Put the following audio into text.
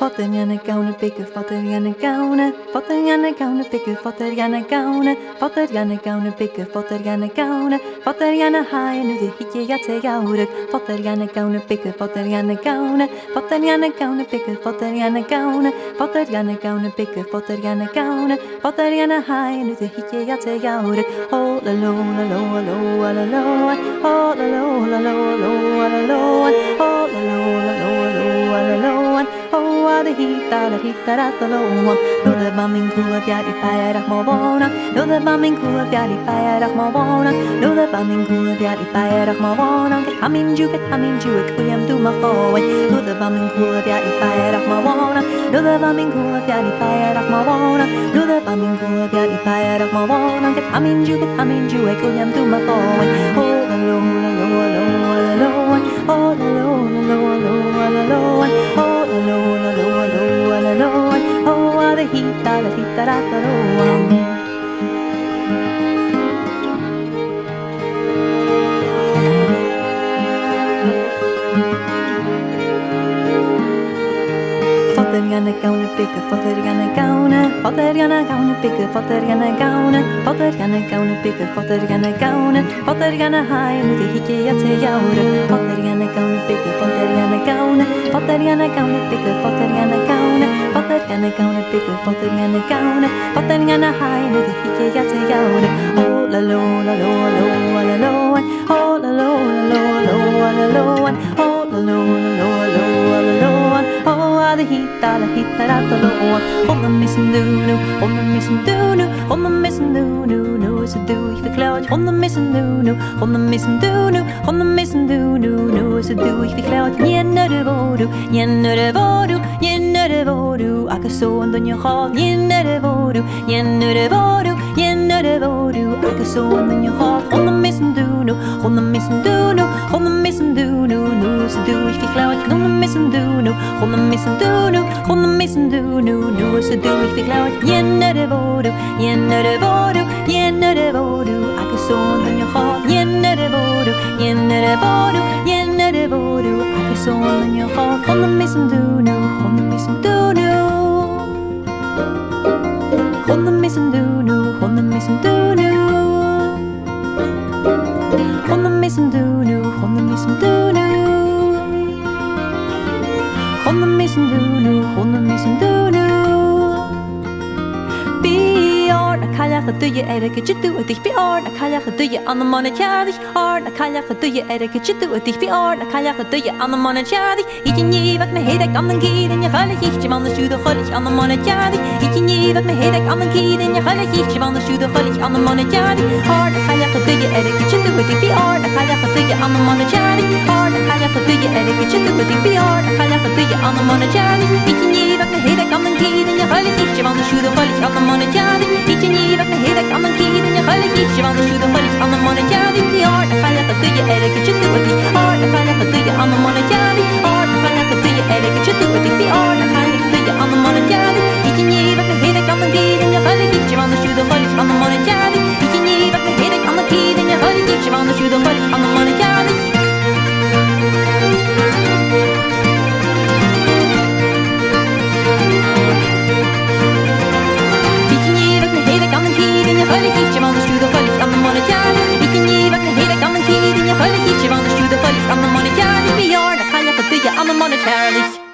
Fatter gärna gaune bicke, fatter gärna gaune, fatter gärna gaune bicke, fatter gärna gaune, fatter gärna gaune bicke, fatter gärna gaune, fatter gärna haie nu de hitje jatse jauruk, fatter gärna gaune bicke, fatter gärna gaune, fatter gärna gaune bicke, fatter gärna gaune, fatter gärna gaune bicke, fatter gärna gaune, fatter gärna haie nu de hitje jatse jauruk, oh la lo la lo la lo la lo, oh la lo la lo la lo, oh la lo la lo la lo, oh de hita rataloan, do de bamin kula piari pairach mo bona, do de bamin kula piari pairach mo bona, do de bamin kula piari pairach mo bona, get hamin ju kuliam du ma khoy, do de bamin kula piari pairach mo bona, do de bamin kula piari pairach mo bona, do de bamin kula piari pairach mo bona, get hamin ju kuliam du ma khoy, oh la lo la lo la lo la lo, oh la lo la lo la lo la lo, oh la lo la lo la lo, oh de hita rataloan. Fatter gärna gaune bicke, fatter gärna gaune, fatter gärna gaune bicke, fatter gärna gaune, fatter gärna gaune bicke, fatter gärna gaune, fatter gärna haie nu de hitje jatse jaure, fatter gärna gaune bicke, fatter gärna gaune, fatter gärna gaune bicke, fatter gärna gaune, fatter gärna gaune bicke, fatter gärna gaune, fatter gärna haie nu de hitje jatse jaure, oh la lo la lo la lo, oh la lo la lo la lo, oh la lo la lo la lo, oh de hita rataloan, honna missen du nu, honna missen du nu, honna missen du nu, nu is het doe ik verklaart, honna missen du nu, honna missen du nu, honna missen du nu, nu is het doe ik verklaart, jenner de vodu, jenner de vodu, jenner de vodu, akka zo en dan je gaat, jenner de vodu, jenner de vodu, jenner de vodu, akka zo en dan je gaat, honna missen du nu, honna missen du nu, honna missen du nu, nu is het doe ik verklaart, honna missen du nu, honna missen du nu, honna missen du nu, nu is het doe ik verklaart, jenner de vodu, jenner de vodu, jenner de vodu, akka zo en dan je gaat, jenner de vodu, jenner de vodu, jenner de vodu, akka zo en dan je gaat, honna missen du nu, honna missen du nu, honna missen du nu, honna missen du nu, honna missen du nu, honna missen du nu, honna missen du nu, honna missen du nu. Bior na kalja gedoe erke chitu dich bior na kalja gedoe an de manne tjadig or na kalja gedoe erke chitu dich bior na kalja gedoe an de manne tjadig ik nie wat me hedek an den kied en je galle gichtje man de stude gallig an de manne tjadig ik nie wat me hedek an den kied en je galle gichtje man de stude gallig an de manne tjadig or na kalja gedoe erke chitu dich bior na kalja gedoe an de manne tjadig or na kalja gedoe erke chitu dich bior na kalja gedoe an de manne tjadig ik nie wat me hedek an den kied en je galle gichtje man de stude gallig an de manne tjadig ik nie wat me hedek an den kied en je galle gichtje man de stude gallig an de manne tjadig or na kalja gedoe erke chitu dich or na kalja gedoe an de manne tjadig or na kalja gedoe erke chitu dich or na kalja gedoe an de manne tjadig ik nie wat me hedek an den kied en je galle gichtje man de stude gallig an de manne tjadig ik nie wat me hedek an den kied en je galle gichtje man de stude gallig an de manne tjadig. I'm the money, Charlie.